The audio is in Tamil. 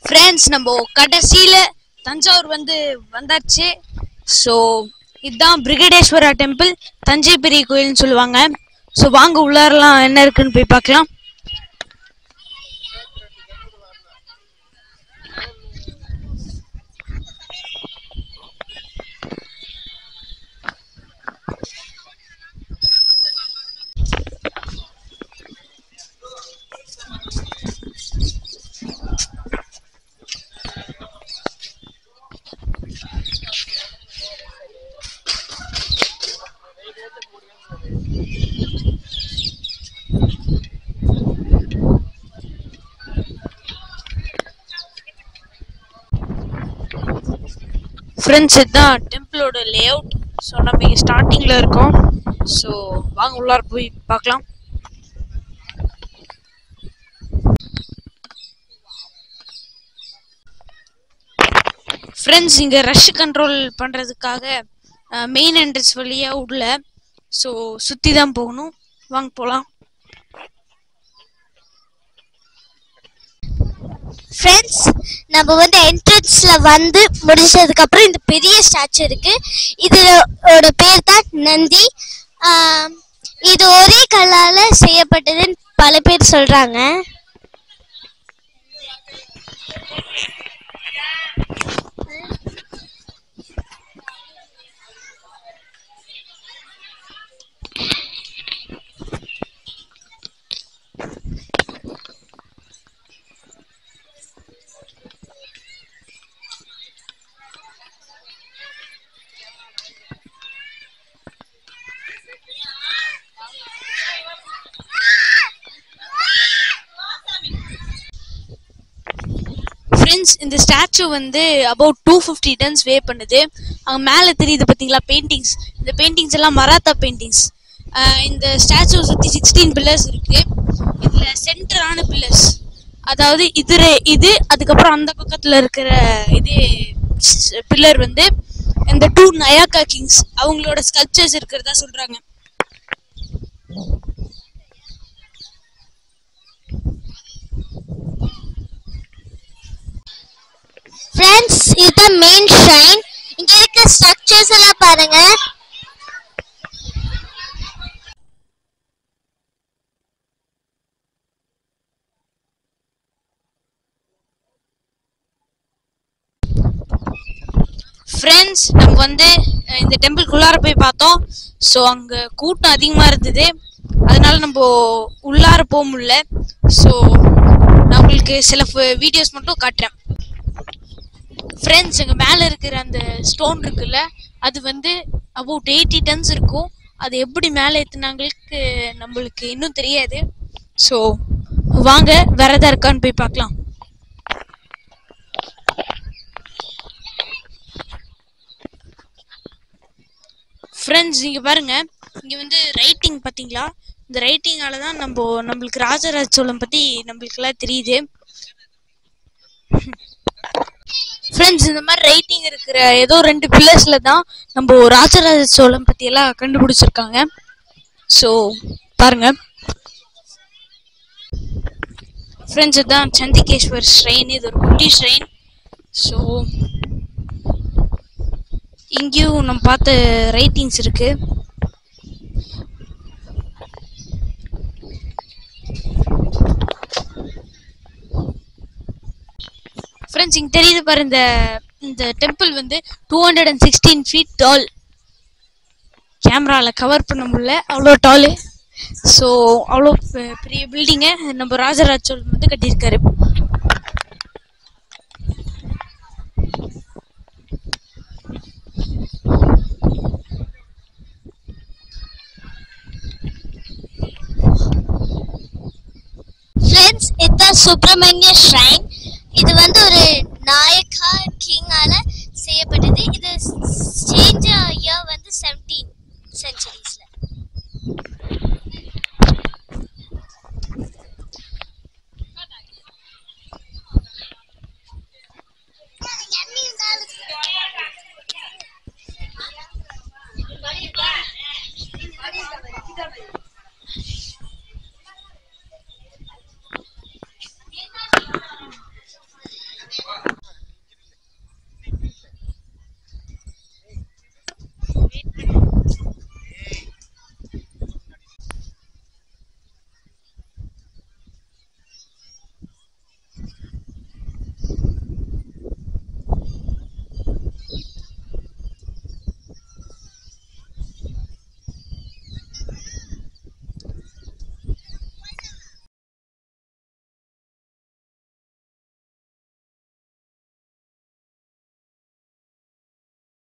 ஃப்ரெண்ட்ஸ் நம்ம கடைசியில தஞ்சாவூர் வந்தாச்சு. ஸோ இதுதான் பிரிகடேஸ்வரா டெம்பிள், தஞ்சை பெரிய கோயில்னு சொல்லுவாங்க. ஸோ வாங்க உள்ளாரெல்லாம் என்ன இருக்குன்னு போய் பார்க்கலாம். ஃப்ரெண்ட்ஸ் இதுதான் டெம்பிளோட லே அவுட். ஸோ நம்ம இங்கே ஸ்டார்டிங்கில் இருக்கோம். ஸோ வாங்க உள்ளார போய் பார்க்கலாம். ஃப்ரெண்ட்ஸ் இங்கே ரஷ் கண்ட்ரோல் பண்ணுறதுக்காக மெயின் என்ட்ரன்ஸ் வழியாக உள்ள. ஸோ சுற்றி தான் போகணும். வாங்க போகலாம். ஃப்ரெண்ட்ஸ் நம்ம என்ட்ரன்ஸ்ல முடிச்சதுக்கு அப்புறம் இந்த பெரிய ஸ்டாச்சு இருக்கு. இதோட பேர் தான் நந்தி. இது ஒரே கல்லால செய்யப்பட்டதுன்னு பல பேர் சொல்றாங்க. ஃப்ரெண்ட்ஸ் இந்த ஸ்டாச்சு அபவுட் 250 டன்ஸ் வே பண்ணுது. அங்கே மேலே தெரியுது பார்த்தீங்களா பெயிண்டிங்ஸ். இந்த பெயிண்டிங்ஸ் எல்லாம் மராத்தா பெயிண்டிங்ஸ். இந்த ஸ்டாச்சுவை சுற்றி 16 பில்லர்ஸ் இருக்கு. இதில் சென்டரான பில்லர்ஸ், அதாவது இது அதுக்கப்புறம் அந்த பக்கத்தில் இருக்கிற இது பில்லர் இந்த 2 நயாக்கா கிங்ஸ் அவங்களோட ஸ்கல்ப்சர்ஸ் இருக்கிறதா சொல்றாங்க. ஃப்ரெண்ட்ஸ் இதுதான் மெயின் ஷ்ரைன். இங்க இருக்க ஸ்ட்ரக்சர்ஸ் எல்லாம் பாருங்க. ஃப்ரெண்ட்ஸ் நம்ம இந்த டெம்பிள்குள்ளார போய் பார்த்தோம். ஸோ அங்கே கூட்டம் அதிகமாக இருந்தது, அதனால நம்ம உள்ளார போக முடியல. ஸோ நான் உங்களுக்கு சில வீடியோஸ் மட்டும் காட்டுறேன். ஃப்ரெண்ட்ஸ் எங்க மேலே இருக்கிற அந்த ஸ்டோன் இருக்குல்ல, அது அபவுட் 80 டன்ஸ் இருக்கும். அது எப்படி மேலே ஏற்றுனாங்களுக்கு நம்மளுக்கு இன்னும் தெரியாது. ஸோ வாங்க வேற எதா இருக்கான்னு போய் பார்க்கலாம். ஃப்ரெண்ட்ஸ் இங்கே பாருங்க, இங்கே ரைட்டிங் பார்த்தீங்களா? இந்த ரைட்டிங்கால தான் நம்மளுக்கு ராஜராஜ சோழன் பற்றி நம்மளுக்கெல்லாம் தெரியுது. ஃப்ரெண்ட்ஸ் இந்த மாதிரி ரைட்டிங் இருக்கிற ஏதோ 2 பில்லர்ஸ்ல தான் நம்ம ராஜராஜ சோழன் பற்றி எல்லாம் கண்டுபிடிச்சிருக்காங்க. ஸோ பாருங்க ஃப்ரெண்ட்ஸ், இதுதான் சந்திகேஸ்வர் ஷ்ரைன். இது ஒரு குட்டி ஷ்ரைன். ஸோ இங்கேயும் நம்ம பார்த்த ரைட்டிங்ஸ் இருக்கு. ஃப்ரெண்ட்ஸ் இங்க தெரியுது பாரு, இந்த டெம்பிள் 216 ஃபீட் டால். கேமரால கவர் பண்ண முடியல, அவ்வளோ டாலு. ஸோ அவ்வளோ பெரிய பில்டிங்கை நம்ம ராஜராஜ சோழன் கட்டியிருக்காரு.